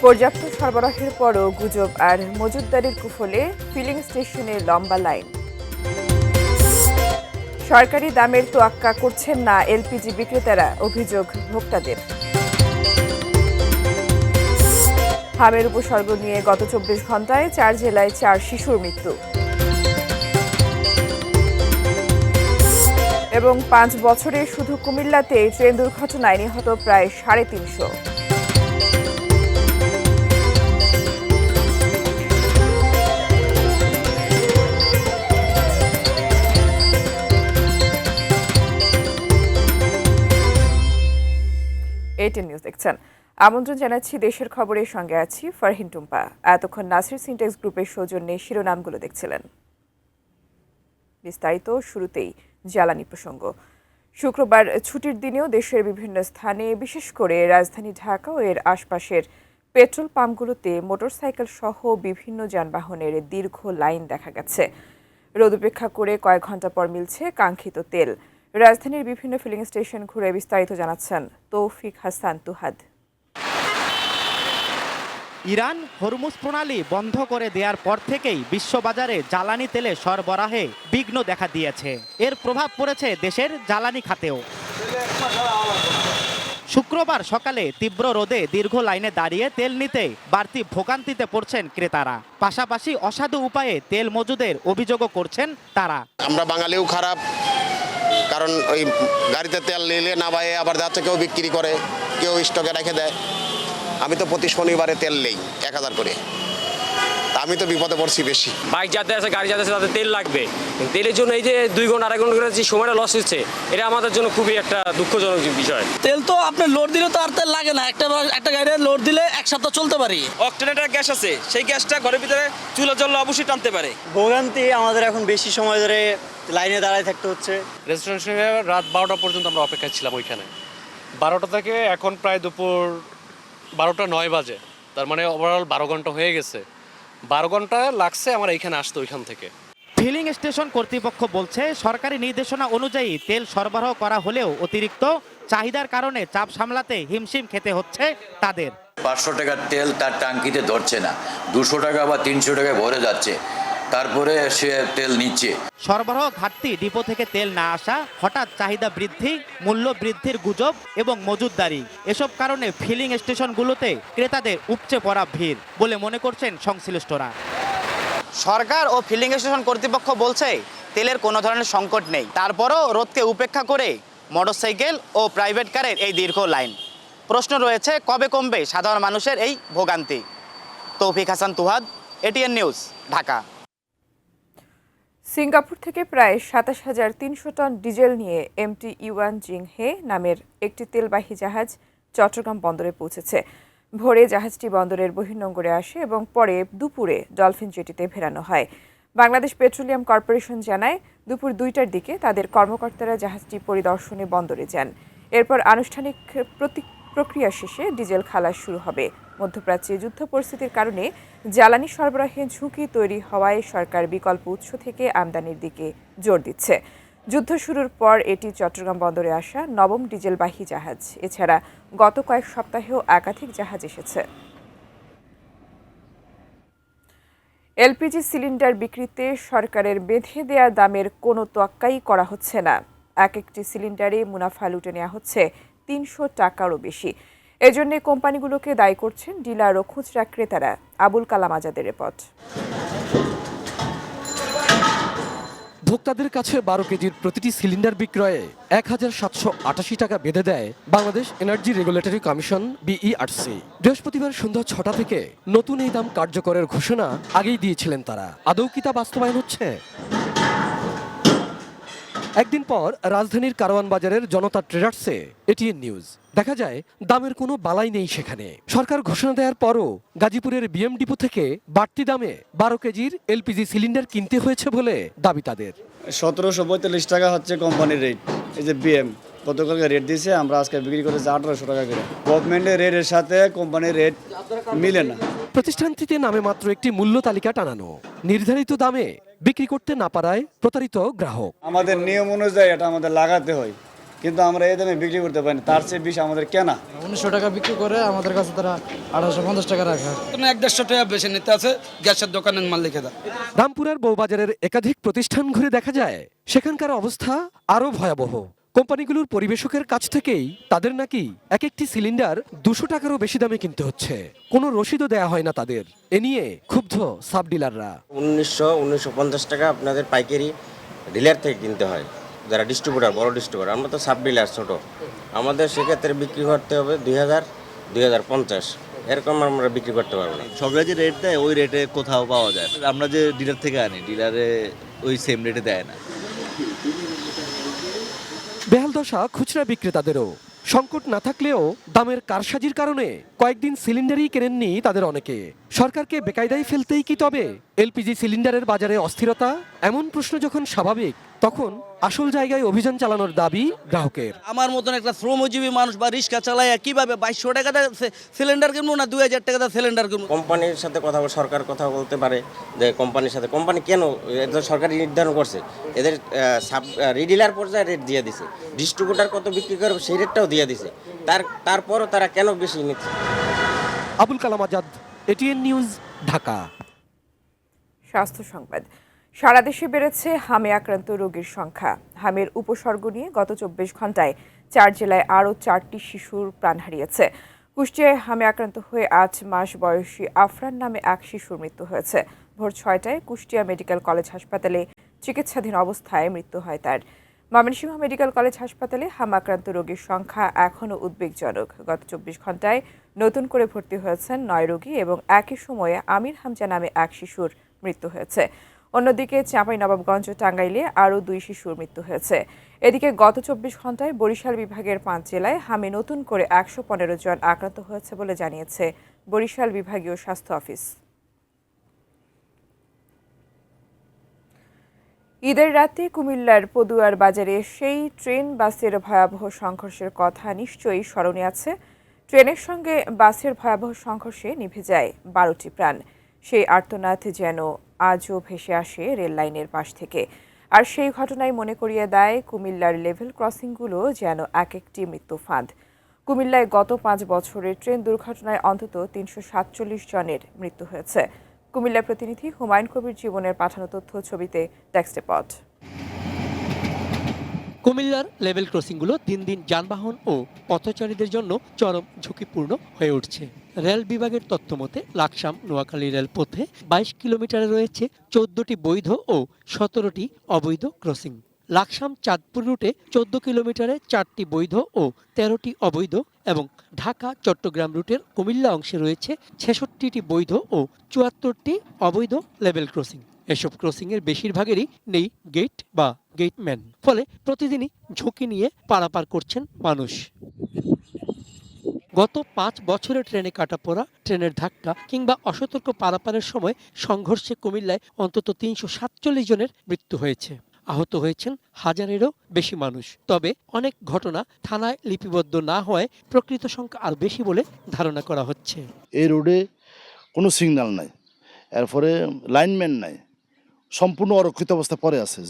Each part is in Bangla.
পর্যাপ্ত সরবরাহের পরও গুজব আর মজুতদারির কুফলে ফিলিং স্টেশনে লম্বা লাইন। সরকারি দামের তোয়াক্কা করছেন না এলপিজি বিক্রেতারা, অভিযোগ ভোক্তাদের। হামের উপসর্গ নিয়ে গত ২৪ ঘন্টায় ৪ জেলায় ৪ শিশুর মৃত্যু। এবং ৫ বছরে শুধু কুমিল্লাতে ট্রেন দুর্ঘটনায় নিহত প্রায় ৩৫০। এটিএন নিউজ দেখছেন। আমন্ত্রণ জানাচ্ছি দেশের খবরের সঙ্গে আছি ফারহিন টুম্পা। এতক্ষণ নাসির সিনটেক্স গ্রুপের সৌজন্যে শিরোনামগুলো দেখছিলেন। বিস্তারিত শুরুতেই জ্বালানি প্রসঙ্গ। শুক্রবার ছুটির দিনেও দেশের বিভিন্ন স্থানে, বিশেষ করে রাজধানী ঢাকা ও এর আশপাশের পেট্রোল পাম্পগুলোতে মোটরসাইকেল সহ বিভিন্ন যানবাহনের দীর্ঘ লাইন দেখা গেছে। রোদ উপেক্ষা করে কয়েক ঘন্টা পর মিলছে কাঙ্ক্ষিত তেল। রাজধানীর বিভিন্ন ফিলিং স্টেশন ঘুরে বিস্তারিত জানাচ্ছেন তৌফিক হাসান তুহাদ। ইরান হরমুজ প্রণালী বন্ধ করে দেওয়ার পর থেকেই বিশ্ববাজারে জ্বালানি তেলে সরবরাহে বিঘ্ন দেখা দিয়েছে। এর প্রভাব পড়েছে দেশের জ্বালানি খাতেও। শুক্রবার সকালে তীব্র রোদে দীর্ঘ লাইনে দাঁড়িয়ে তেল নিতে বাড়তি ভোগান্তিতে পড়ছেন ক্রেতারা। পাশাপাশি অসাধু উপায়ে তেল মজুদের অভিযোগও করছেন তারা। আমরা বাঙালিও খারাপ, কারণ ওই গাড়িতে তেল নিলে না ভাই আবার যাচ্ছে, কেউ বিক্রি করে, কেউ স্টকে রেখে দেয়। আমি তো প্রতি শনিবারে তেল নেই ১,০০০ করে, আমি তো বিপদে পড়ছি বেশি। বাইক যাতে আছে, গাড়ি যাতে আছে, তাদের তেল লাগবে। তেলের জন্য এই যে ২ ঘন্টা ২.৫ ঘন্টা করে যে সময়টা লস হচ্ছে, এটা আমাদের জন্য খুবই একটা দুঃখজনক বিষয়। তেল তো আপনার লোড দিলে তো আর তেল লাগে না, একটা গাড়িতে লোড দিলে ১ সপ্তাহ চলতে পারি। অক্টেনেটার গ্যাস আছে, সেই গ্যাসটা ঘরের ভিতরে চুলা জ্বললে অবশ্যই টানতে পারে। ভোগান্তি আমাদের এখন বেশি সময় ধরে লাইনে দাঁড়ায় থাকতে হচ্ছে। রেজিস্ট্রেশনে রাত ১২টা পর্যন্ত আমরা অপেক্ষায় ছিলাম ওইখানে। ১২টা থেকে এখন প্রায় দুপুর ১২টা ৯ বাজে, তার মানে ওভারঅল ১২ ঘন্টা হয়ে গেছে। ১২ ঘন্টা লাগছে আমার এইখানে আসতে ওইখান থেকে। ফিলিং স্টেশন কর্তৃপক্ষ বলছে সরকারি নির্দেশনা অনুযায়ী তেল সরবরাহ করা হলেও অতিরিক্ত চাহিদার কারণে চাপ সামলাতে হিমশিম খেতে হচ্ছে তাদের। ৫০০ টাকার তেল তার টাঙ্কিতে ধরছে না, ২০০ টাকা বা ৩০০ টাকায় ভরে যাচ্ছে, তারপরে সে তেল নিচ্ছে। সরবরাহ ঘাটতি, ডিপো থেকে তেল না আসা, হঠাৎ চাহিদা বৃদ্ধি, মূল্য বৃদ্ধির গুজব এবং মজুতদারি, এসব কারণে ফিলিং স্টেশনগুলোতে ক্রেতাদের উপচে পড়া ভিড় বলে মনে করছেন সংশ্লিষ্টরা। সরকার ও ফিলিং স্টেশন কর্তৃপক্ষ বলছে তেলের কোনো ধরনের সংকট নেই, তারপরও রোদকে উপেক্ষা করে মোটরসাইকেল ও প্রাইভেট কারের এই দীর্ঘ লাইন। প্রশ্ন রয়েছে কবে কমবে সাধারণ মানুষের এই ভোগান্তি। Taufiq Hasan Tuhad, ATN news, Dhaka. Singapore থেকে প্রায় ২৭,৩০০ টন ডিজেল নিয়ে MT ইউয়ান জিংহে নামের একটি তেলবাহী জাহাজ চট্টগ্রাম বন্দরে পৌঁছেছে। ভোরে জাহাজটি বন্দরের বহির্নোঙরে আসে এবং পরে দুপুরে ডলফিন জেটিতে ফেরানো হয়। বাংলাদেশ পেট্রোলিয়াম কর্পোরেশন জানায় দুপুর ২টার দিকে তাদের কর্মকর্তারা জাহাজটি পরিদর্শনে বন্দরে যান। এরপর আনুষ্ঠানিক প্রক্রিয়া শেষে ডিজেল খালাস শুরু হবে। মধ্যপ্রাচ্যে যুদ্ধ পরিস্থিতির কারণে জ্বালানি সরবরাহে ঝুঁকি তৈরি হওয়ায় সরকার বিকল্প উৎস থেকে আমদানির দিকে জোর দিচ্ছে। যুদ্ধ শুরুর পর এটি চট্টগ্রাম বন্দরে আসা নবম ডিজেলবাহী জাহাজ। এছাড়া গত কয়েক সপ্তাহেও একাধিক জাহাজ এসেছে। এলপিজি সিলিন্ডার বিক্রিতে সরকারের বেঁধে দেয়া দামের কোনো তোয়াক্কাই করা হচ্ছে না। এক একটি সিলিন্ডারে মুনাফা লুটে নেওয়া হচ্ছে ৩০০ টাকারও বেশি। এজন্য কোম্পানিগুলোকে দায়ী করছেন ডিলার ও খুচরা ক্রেতারা। আবুল কালাম আজাদের রিপোর্ট। ভোক্তাদের কাছে ১২ কেজির প্রতিটি সিলিন্ডার বিক্রয়ে ১,৭৮৮ টাকা বেঁধে দেয় Bangladesh energy regulatory commission BERC। বৃহস্পতিবার সন্ধ্যা ৬টা থেকে নতুন এই দাম কার্যকরের ঘোষণা আগেই দিয়েছিলেন তারা। আদৌ কি তা বাস্তবায়ন হচ্ছে? একদিন পর রাজধানীর কারওয়ান বাজারের জনতা ট্রেডার্সে এটিএন নিউজ। দেখা যায় দামের কোনো বালাই নেই সেখানে। সরকার ঘোষণা দেওয়ার পরও গাজীপুরের BM ডিপো থেকে বাড়তি দামে ১২ কেজির LPG সিলিন্ডার কিনতে হয়েছে বলে দাবি তাদের। ১৭৪৫ টাকা হচ্ছে কোম্পানির রেট। এই যে BM গতকালকে রেট দিয়েছে, আমরা আজকে বিক্রি করেছি ১৮০০ টাকা করে। গভর্নমেন্টের রেটের সাথে কোম্পানির রেট মিলে না। প্রতিষ্ঠানটিতে নামে মাত্র একটি মূল্য তালিকা টানানো, নির্ধারিত দামে বিক্রি করতে না পারায় প্রতারিত গ্রাহক। আমাদের নিয়ম অনুযায়ী এটা আমাদের লাগাতে হয়, কিন্তু আমরা এই দামে বিক্রি করতে পারি না, তার চেয়ে বেশি আমাদের কেনা। 1900 টাকা বিক্রি করে আমাদের কাছে তারা 1850 টাকা রাখে। 1-150 টাকা বেশি নিতে আছে গ্যাসের দোকানের মাল লিখে দেয়। রামপুরার বউবাজারের একাধিক প্রতিষ্ঠান ঘুরে দেখা যায় সেখানকার অবস্থা আরও ভয়াবহ। কোম্পানিগুলোর পরিবেশকের কাছ থেকেই তাদের নাকি এক একটি সিলিন্ডার 200 টাকারও বেশি দামে কিনতে হচ্ছে, কোনো রসিদও দেয়া হয় না তাদের। এ নিয়ে ক্ষুব্ধ সাব ডিলাররা। 1950 টাকা আপনাদের পাইকারি ডিলার থেকে কিনতে হয়, যারা ডিস্ট্রিবিউটার, বড় ডিস্ট্রিবিউটার। আমরা তো সাব ডিলার ছোট, আমাদের সেক্ষেত্রে বিক্রি করতে হবে 2000, 2050 এরকম আমরা বিক্রি করতে পারবো না। সরকার যে রেট দেয় ওই রেটে কোথাও পাওয়া যায়, আমরা যে ডিলার থেকে আনি ডিলারে ওই সেম রেটে দেয় না। বেহাল দশা খুচরা বিক্রেতাদেরও। সংকট না থাকলেও দামের কারসাজির কারণে কয়েকদিন সিলিন্ডারই কেনেননি তাদের অনেকে। সরকারকে বেকায়দায় ফেলতেই কি তবে এলপিজি সিলিন্ডারের বাজারে অস্থিরতা? এমন প্রশ্ন যখন স্বাভাবিক, তখন আসল জায়গায় অভিযান চালানোর দাবি গ্রাহকের। আমার মতন একটা শ্রমজীবী মানুষ বা রিক্সা চালায় কিভাবে 2200 টাকা সিলিন্ডার কিনবো না 2000 টাকা সিলিন্ডার কিনবো? কোম্পানির সাথে কথা বলে, সরকার কথা বলতে পারে যে কোম্পানির সাথে, কোম্পানি কেন এদের সরকারি নির্ধারণ করছে, এদের সাব রিডিলার পর্যায়ে রেট দিয়ে দিছে, ডিস্ট্রিবিউটার কত বিক্রি করবে সেই রেটটাও দিয়ে দিছে, তারপরও তারা কেন বেশি নিচ্ছে? Abul Kalam Azad, ATN news, Dhaka. স্বাস্থ্য সংবাদ। সারা দেশে বেড়েছে হামে আক্রান্ত রোগীর সংখ্যা। হামের উপসর্গ নিয়ে গত 24 ঘন্টায় 4 জেলায় আরও 4টি শিশুর প্রাণ হারিয়েছে। কুষ্টিয়ায় হামে আক্রান্ত হয়ে 8 মাস বয়সী আফরান নামে এক শিশুর মৃত্যু হয়েছে। ভোর 6টায় কুষ্টিয়া মেডিকেল কলেজ হাসপাতালে চিকিৎসাধীন অবস্থায় মৃত্যু হয় তার। ময়মনসিংহ মেডিকেল কলেজ হাসপাতালে হামে আক্রান্ত রোগীর সংখ্যা এখনও উদ্বেগজনক। গত 24 ঘন্টায় নতুন করে ভর্তি হয়েছেন 9 রোগী এবং একই সময়ে আমির হামজা নামে এক শিশুর মৃত্যু হয়েছে। অন্যদিকে চাঁপাইনবাবগঞ্জ ও টাঙ্গাইলে আরও 2 শিশুর মৃত্যু হয়েছে। এদিকে গত 24 ঘন্টায় বরিশাল বিভাগের 5 জেলায় হামে নতুন করে 115 জন আক্রান্ত হয়েছে বলে জানিয়েছে বরিশাল বিভাগীয় স্বাস্থ্য অফিস। ঈদের রাতে কুমিল্লার পদুয়ার বাজারে সেই ট্রেন বাসের ভয়াবহ সংঘর্ষের কথা নিশ্চয়ই স্মরণে আছে। ট্রেনের সঙ্গে বাসের ভয়াবহ সংঘর্ষে নিভে যায় 12টি প্রাণ। সেই আর্তনাদ যেন আজও ভেসে আসে রেল লাইনের পাশ থেকে। আর সেই ঘটনায় মনে করিয়ে দেয় কুমিল্লার লেভেল ক্রসিংগুলো যেন এক একটি মৃত্যু ফাঁদ। কুমিল্লায় গত 5 বছরের ট্রেন দুর্ঘটনায় অন্তত 347 জনের মৃত্যু হয়েছে। কুমিল্লা প্রতিনিধি হুমায়ুন কবির জীবনের পাঠানো তথ্য ছবিতে ডেস্ক রিপোর্ট। কুমিল্লার লেভেল ক্রসিংগুলো দিন দিন যানবাহন ও পথচারীদের জন্য চরম ঝুঁকিপূর্ণ হয়ে উঠছে। রেল বিভাগের তথ্য মতে লাকসাম নোয়াখালী রেলপথে 22 কিলোমিটারে রয়েছে 14টি বৈধ ও 17টি অবৈধ ক্রসিং। লাকসাম চাঁদপুর রুটে 14 কিলোমিটারে 4টি বৈধ ও 13টি অবৈধ এবং ঢাকা চট্টগ্রাম রুটের কুমিল্লা অংশে রয়েছে 66টি বৈধ ও 74টি অবৈধ লেভেল ক্রসিং। এসব ক্রসিংয়ের বেশিরভাগেরই নেই গেট বা গেটম্যান, ফলে প্রতিদিনই ঝুঁকি নিয়ে পারাপার করছেন মানুষ। গত 5 বছরে ট্রেনে কাটা পড়া, ট্রেনের ধাক্কা কিংবা অসতর্ক পারাপারের সময় সংঘর্ষে কুমিল্লায় অন্তত 347 জনের মৃত্যু হয়েছে। আহত হয়েছেন হাজারেরও বেশি মানুষ। তবে অনেক ঘটনা থানায় লিপিবদ্ধ না হওয়ায় প্রকৃত সংখ্যা আর বেশি বলে ধারণা করা হচ্ছে। এই রোডে কোনো সিগন্যাল নাই, এরপরে লাইনম্যান নাই, সম্পূর্ণ অরক্ষিত অবস্থা পড়ে আছে।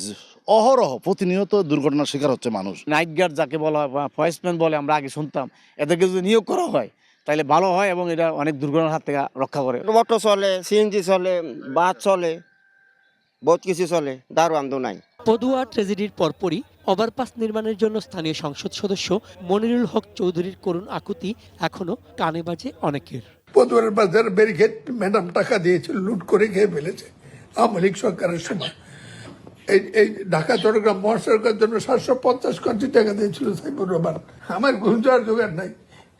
অহরহ প্রতিনিয়ত দুর্ঘটনার শিকার হচ্ছে মানুষ। নাইট গার্ড যাকে বলা হয় বা ফয়েসম্যান বলে আমরা আগে শুনতাম, এদেরকে যদি নিয়োগ করা হয় তাহলে ভালো হয় এবং এটা অনেক দুর্ঘটনার হাত থেকে রক্ষা করে। অটো চলে, সিএনজি চলে, বাস চলে, বহুত কিছু চলে, দারোয়ান নাই। পদুয়া ট্র্যাজেডির পরপরই ওভারপাস নির্মাণের জন্য স্থানীয় সংসদ সদস্য মনিরুল হক চৌধুরীর করুণ আকুতি এখনো কানে বাজে অনেকের। পদুয়ার বাজার ব্যারিকেড ম্যাডাম টাকা দিয়েছিল, লুট করে খেয়ে ফেলেছে আওয়ামী লীগ সরকারের সময়। এই ঢাকা চট্টগ্রাম মহাসড়কের জন্য 750 কোটি টাকা দিয়েছিল সাইফুর রহমান। আমার ঘুম যাওয়ার জোগাড় নাই,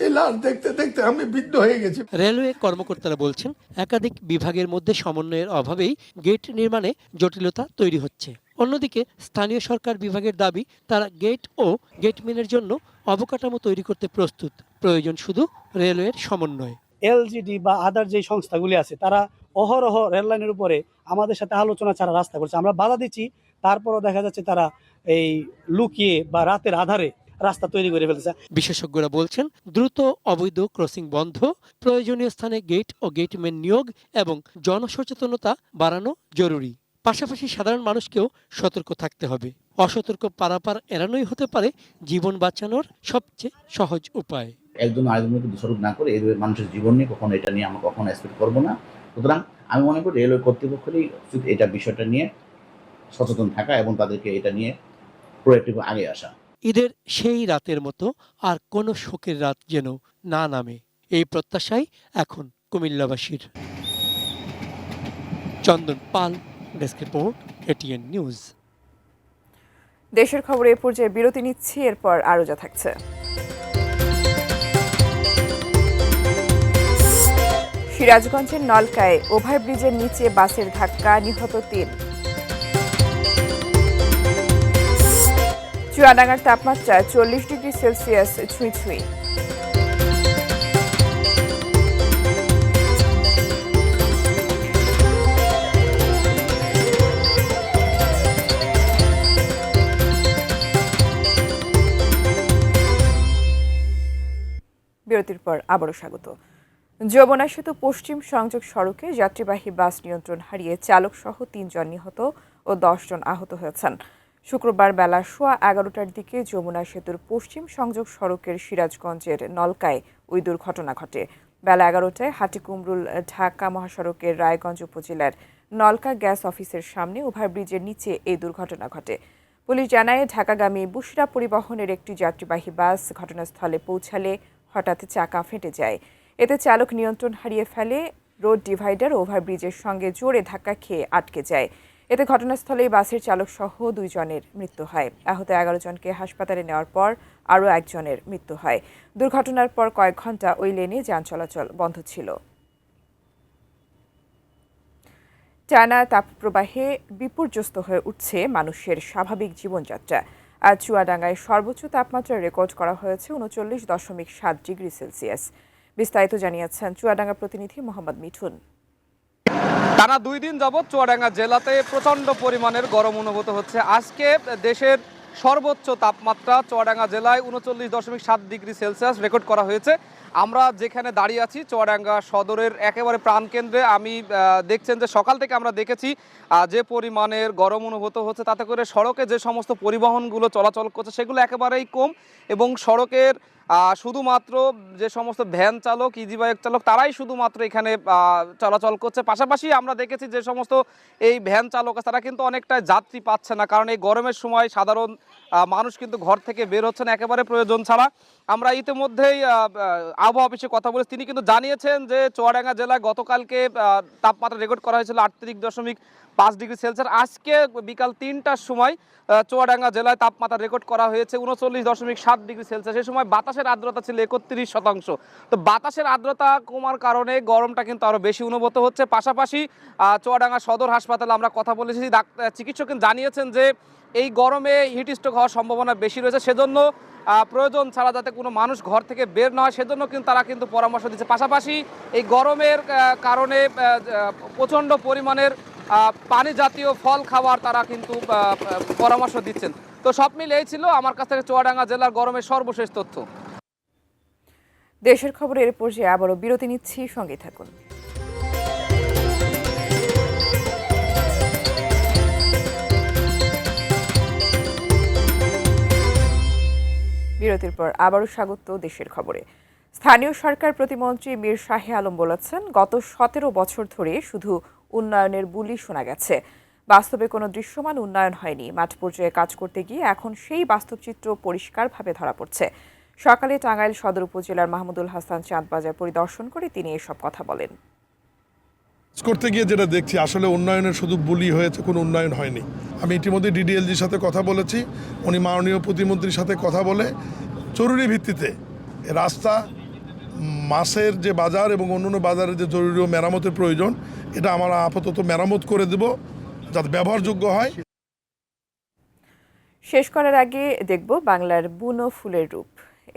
এই লাশ দেখতে দেখতে আমি বিদ্ধ হয়ে গেছি। রেলওয়ে কর্মকর্তারা বলছেন একাধিক বিভাগের মধ্যে সমন্বয়ের অভাবেই গেট নির্মাণে জটিলতা তৈরি হচ্ছে। অন্যদিকে স্থানীয় সরকার বিভাগের দাবি তারা গেট ও গেটম্যানের জন্য অবকাঠামো তৈরি করতে প্রস্তুত, প্রয়োজন শুধু রেলওয়ের সমন্বয়। এলজিডি বা আদার যে সংস্থাগুলি আছে তারা অহরহ রেল লাইনের উপরে আমাদের সাথে আলোচনা ছাড়া রাস্তা করছে। আমরা বাধা দিচ্ছি, তারপরও দেখা যাচ্ছে তারা এই লুকিয়ে বা রাতের আধারে রাস্তা তৈরি করে ফেলছে। বিশেষজ্ঞরা বলছেন দ্রুত অবৈধ ক্রসিং বন্ধ, প্রয়োজনীয় স্থানে গেট ও গেটম্যান নিয়োগ এবং জনসচেতনতা বাড়ানো জরুরি। পাশাপাশি সাধারণ মানুষকেও সতর্ক থাকতে হবে। অসতর্ক পারাপার এড়ানোই হতে পারে জীবন বাঁচানোর সবচেয়ে সহজ উপায়। একজন আরেকজনকে দোষারোপ না করে এই মানুষের জীবন নিয়ে কখনো এটা নিয়ে আমরা কখনো এক্সপেক্ট করবো না। সুতরাং আমি মনে করি রেলওয়ে কর্তৃপক্ষেরই উচিত এটা বিষয়টা নিয়ে সচেতন থাকা এবং তাদেরকে এটা নিয়ে প্রোঅ্যাক্টিভ আগে আসা। ঈদের সেই রাতের মতো আর কোনো শোকের রাত যেন না নামে, এই প্রত্যাশাই এখন কুমিল্লাবাসীর। চন্দন পাল, ডেস্ক রিপোর্ট, এটিএন নিউজ। দেশের খবরে এ পর্যায়ে বিরতি নিচ্ছি, এরপর আরও যা থাকছে। সিরাজগঞ্জের নলকায় ওভারব্রিজের নিচে বাসের ধাক্কা, নিহত ৩। চুয়াডাঙ্গার তাপমাত্রা 40 ডিগ্রি সেলসিয়াস ছুঁই। বিরতির পর আবারও স্বাগত। যমুনা সেতু পশ্চিম সংযোগ সড়কে যাত্রীবাহী বাস নিয়ন্ত্রণ হারিয়ে চালক সহ ৩ জন নিহত ও ১০ জন আহত হয়েছেন। শুক্রবার বেলা 11:15টার দিকে যমুনা সেতুর পশ্চিম সংযোগ সড়কের সিরাজগঞ্জের নলকায় ওই দুর্ঘটনা ঘটে। বেলা 11টায় হাটিকুমরুল ঢাকা মহাসড়কের রায়গঞ্জ উপজেলার নলকা গ্যাস অফিসের সামনে ওভারব্রিজের নিচে এই দুর্ঘটনা ঘটে। পুলিশ জানায়, ঢাকাগামী বুশরা পরিবহনের একটি যাত্রীবাহী বাস ঘটনাস্থলে পৌঁছালে হঠাৎ চাকা ফেটে যায়। এতে চালক নিয়ন্ত্রণ হারিয়ে ফেলে, রোড ডিভাইডার ওভারব্রিজের সঙ্গে জোরে ধাক্কা খেয়ে আটকে যায়। এতে ঘটনাস্থলেই বাসের চালক সহ 2 জনের মৃত্যু হয়। আহত 11 জনকে হাসপাতালে নেওয়ার পর আরও 1 জনের মৃত্যু হয়। দুর্ঘটনার পর কয়েক ঘন্টা ওই লেনে যান চলাচল বন্ধ ছিল। টানা তাপপ্রবাহে বিপর্যস্ত হয়ে উঠছে মানুষের স্বাভাবিক জীবনযাত্রা। আজ চুয়াডাঙ্গায় সর্বোচ্চ তাপমাত্রা রেকর্ড করা হয়েছে 39.7 ডিগ্রি সেলসিয়াস। বিস্তারিত জানিয়েছেন চুয়াডাঙ্গা প্রতিনিধি মোহাম্মদ মিঠুন। টানা 2 দিন যাবৎ চুয়াডাঙ্গা জেলাতে প্রচণ্ড পরিমাণের গরম অনুভূত হচ্ছে। আজকে দেশের সর্বোচ্চ তাপমাত্রা চুয়াডাঙ্গা জেলায় 39.7 ডিগ্রি সেলসিয়াস রেকর্ড করা হয়েছে। আমরা যেখানে দাঁড়িয়ে আছি চুয়াডাঙ্গা সদরের একেবারে প্রাণকেন্দ্রে, আমি দেখছেন যে সকাল থেকে আমরা দেখেছি যে পরিমাণের গরম অনুভূত হচ্ছে, তাতে করে সড়কে যে সমস্ত পরিবহনগুলো চলাচল করছে সেগুলো একেবারেই কম এবং সড়কের শুধুমাত্র যে সমস্ত ভ্যান চালক, ইজি বাইক চালক তারাই শুধুমাত্র এখানে চলাচল করছে। পাশাপাশি আমরা দেখেছি যে সমস্ত এই ভ্যান চালক তারা কিন্তু অনেকটা যাত্রী পাচ্ছে না, কারণ এই গরমের সময় সাধারণ মানুষ কিন্তু ঘর থেকে বের হচ্ছে না একেবারে প্রয়োজন ছাড়া। আমরা ইতিমধ্যেই আবহাওয়া অফিসে কথা বলেছি, তিনি কিন্তু জানিয়েছেন যে চুয়াডাঙ্গা জেলায় গতকালকে তাপমাত্রা রেকর্ড করা হয়েছিল 38.5 ডিগ্রি সেলসিয়াস। আজকে বিকাল 3টার সময় চুয়াডাঙ্গা জেলায় তাপমাত্রা রেকর্ড করা হয়েছে 39.7 ডিগ্রি সেলসিয়াস। এই সময় বাতাসের আর্দ্রতা ছিল 31%। তো বাতাসের আর্দ্রতা কমার কারণে গরমটা কিন্তু আরও বেশি অনুভূত হচ্ছে। পাশাপাশি চুয়াডাঙ্গা সদর হাসপাতালে আমরা কথা বলেছি, চিকিৎসক জানিয়েছেন যে এই গরমে হিট স্ট্রোক হওয়ার সম্ভাবনা বেশি রয়েছে, সেজন্য প্রয়োজন ছাড়া যাতে কোনো মানুষ ঘর থেকে বের না হয় সেজন্য কিন্তু তারা কিন্তু পরামর্শ দিচ্ছে। পাশাপাশি এই গরমের কারণে প্রচণ্ড পরিমাণের পানি জাতীয় ফল খাওয়ার তারা কিন্তু পরামর্শ দিচ্ছেন। তো সব মিলে এই ছিল আমার কাছ থেকে চুয়াডাঙ্গা জেলার গরমের সর্বশেষ তথ্য। দেশের খবরের পর্যায়ে আবারও বিরতি নিচ্ছি, সঙ্গে থাকুন। বিরতির পর আবারও স্বাগত দেশের খবরে। স্থানীয় সরকার প্রতিমন্ত্রী মীর শাহে আলম বলেছেন, গত 17 বছর ধরে শুধু উন্নয়নের বুলি শোনা গেছে, বাস্তবে কোনো দৃশ্যমান উন্নয়ন হয়নি। মাঠ পর্যায়ে কাজ করতে গিয়ে এখন সেই বাস্তব চিত্র পরিষ্কারভাবে ধরা পড়ছে। সকালে টাঙ্গাইল সদর উপজেলার মাহমুদুল হাসান চাঁদবাজার পরিদর্শন করে তিনি এসব কথা বলেন। করতে গিয়ে যেটা দেখছি আসলে উন্নয়নের শুধু বুলি হয়েছে, কোনো উন্নয়ন হয়নি। আমি ইতিমধ্যে ডিডিএলজির সাথে কথা বলেছি, উনি মাননীয় প্রতিমন্ত্রীর সাথে কথা বলে জরুরি ভিত্তিতে রাস্তা, মাছের যে বাজার এবং অন্যান্য বাজারের যে জরুরি মেরামতের প্রয়োজন, এটা আমরা আপাতত মেরামত করে দেব যাতে ব্যবহারযোগ্য হয়। শেষ করার আগে দেখব বাংলার বুনো ফুলের রূপ।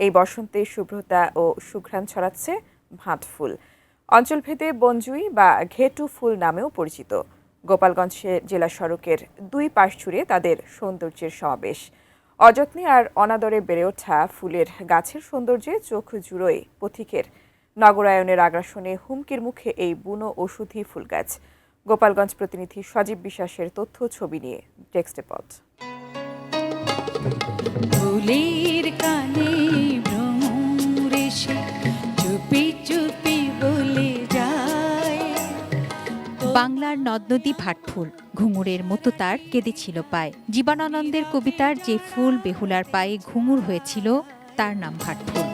এই বসন্তে শুভ্রতা ও সুঘ্রাণ ছড়াচ্ছে ভাঁট ফুল, অঞ্চলভেদে বনজুই বা ঘেটু ফুল নামেও পরিচিত। গোপালগঞ্জে জেলা সড়কের 2 পাশ জুড়ে তাদের সৌন্দর্যের সমাবেশ। অযত্নে আর অনাদরে বেড়ে ওঠা ফুলের গাছের সৌন্দর্যে চোখ জুড়োয় পথিকের। নগরায়নের আগ্রাসনে হুমকির মুখে এই বুনো ওষুধি ফুল গাছ। গোপালগঞ্জ প্রতিনিধি সজীব বিশ্বাসের তথ্য ছবি নিয়ে ডেস্ক রিপোর্ট। ফুলের কানে ভ্রমর এসে চুপি চুপি বলে যায়। বাংলার নদ নদী ভাটফুল, ঘুঙুরের মতো তার কেঁদেছিল পায়। জীবনানন্দের কবিতার যে ফুল বেহুলার পায়ে ঘুঙুর হয়েছিল তার নাম ভাটফুল।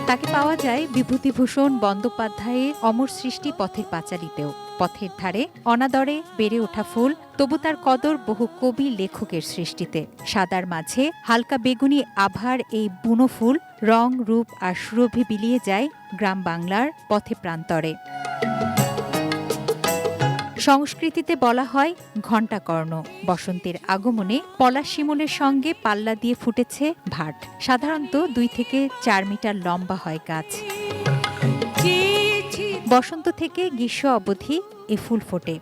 তাকে পাওয়া যায় বিভূতিভূষণ বন্দ্যোপাধ্যায়ের অমর সৃষ্টি পথের পাঁচালীতেও। পথের ধারে অনাদরে বেড়ে ওঠা ফুল, তবু তার কদর বহু কবি লেখকের সৃষ্টিতে। সাদার মাঝে হালকা বেগুনি আভার এই বুনো ফুল রং, রূপ আর সুরভি বিলিয়ে যায় গ্রাম বাংলার পথে প্রান্তরে। সংস্কৃতিতে বলা হয় ঘণ্টাকর্ণ। বসন্তের আগমনে পলাশ শিমুলের সঙ্গে পাল্লা দিয়ে ফুটেছে ভাট। সাধারণত 2 থেকে 4 মিটার লম্বা হয় গাছ। বসন্ত থেকে গ্রীষ্ম অবধি এ ফুল ফোটে।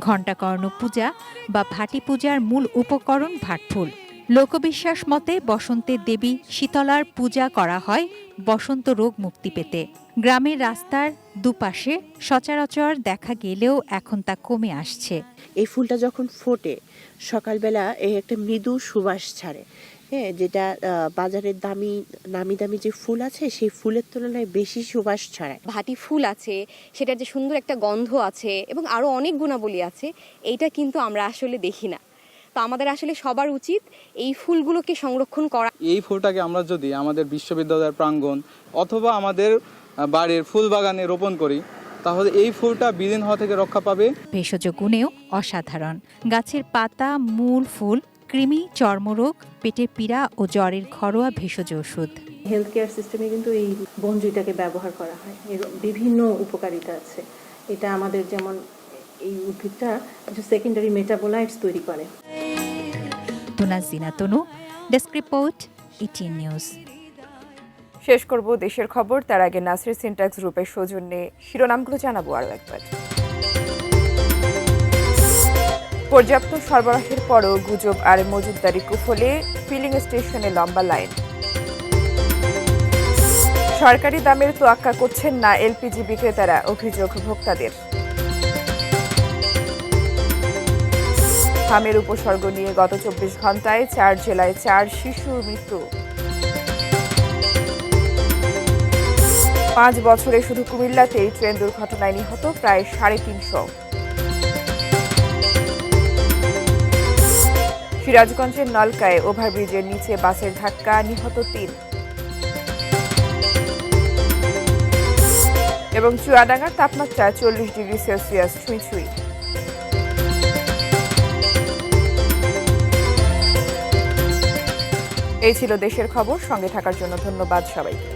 ঘণ্টাকর্ণ পূজা বা ভাটি পূজার মূল উপকরণ ভাটফুল। লোকবিশ্বাস মতে বসন্তের দেবী শীতলার পূজা করা হয় বসন্ত রোগ মুক্তি পেতে। গ্রামের রাস্তার দুপাশে সচরাচর দেখা গেলেও এখন তা কমে আসছে। এই ফুলটা যখন ফোটে সকালবেলা এই একটা মৃদু সুবাস ছাড়ে, হ্যাঁ, যেটা বাজারের নামি দামি যে ফুল আছে সেই ফুলের তুলনায় বেশি সুবাস ছড়ায়। ভাটি ফুল আছে, সেটার যে সুন্দর একটা গন্ধ আছে এবং আরও অনেক গুণাবলী আছে, এইটা কিন্তু আমরা আসলে দেখি না। তো আমাদের আসলে সবার উচিত এই ফুলগুলোকে সংরক্ষণ করা। এই ফুলটাকে আমরা যদি আমাদের বিশ্ববিদ্যালয়ের প্রাঙ্গণ অথবা আমাদের বাড়ির ফুল বাগানে রোপণ করি, তাহলে এই ফুলটা বিলীন হওয়া থেকে রক্ষা পাবে। ভেষজ গুণেও অসাধারণ। গাছের পাতা, মূল, ফুল কৃমি, চর্মরোগ, পেটের পীড়া ও জ্বরের ঘরোয়া ভেষজ ওষুধ। হেলথ কেয়ার সিস্টেমে কিন্তু এই বনজুইটাকে ব্যবহার করা হয়। এর বিভিন্ন উপকারিতা আছে। এটা আমাদের যেমন এই উদ্ভিদটা সেকেন্ডারি মেটাবোলাইটস তৈরি করে। তুনাজিনা তনু, ডেস্ক রিপোর্ট, ETN নিউজ। শেষ করব দেশের খবর, তার আগে নাসরিন সিনট্যাক্স গ্রুপের সৌজন্যে শিরোনামগুলো জানাবো আরও একবার। পর্যাপ্ত সরবরাহের পরও গুজব আর মজুতদারি কুফলে ফিলিং স্টেশনে লম্বা লাইন। সরকারি দামের তোয়াক্কা করছেন না এলপিজি বিক্রেতারা, অভিযোগ ভোক্তাদের। হামের উপসর্গ নিয়ে গত 24 ঘন্টায় 4 জেলায় 4 শিশুর মৃত্যু। 5 বছরে শুধু কুমিল্লাতেই ট্রেন দুর্ঘটনায় নিহত প্রায় 350। সিরাজগঞ্জের নলকায় ওভারব্রিজের নিচে বাসের ধাক্কা, নিহত 3। এবং চুয়াডাঙ্গার তাপমাত্রা 40 ডিগ্রি সেলসিয়াস ছুঁই। এই ছিল দেশের খবর। সঙ্গে থাকার জন্য ধন্যবাদ সবাইকে।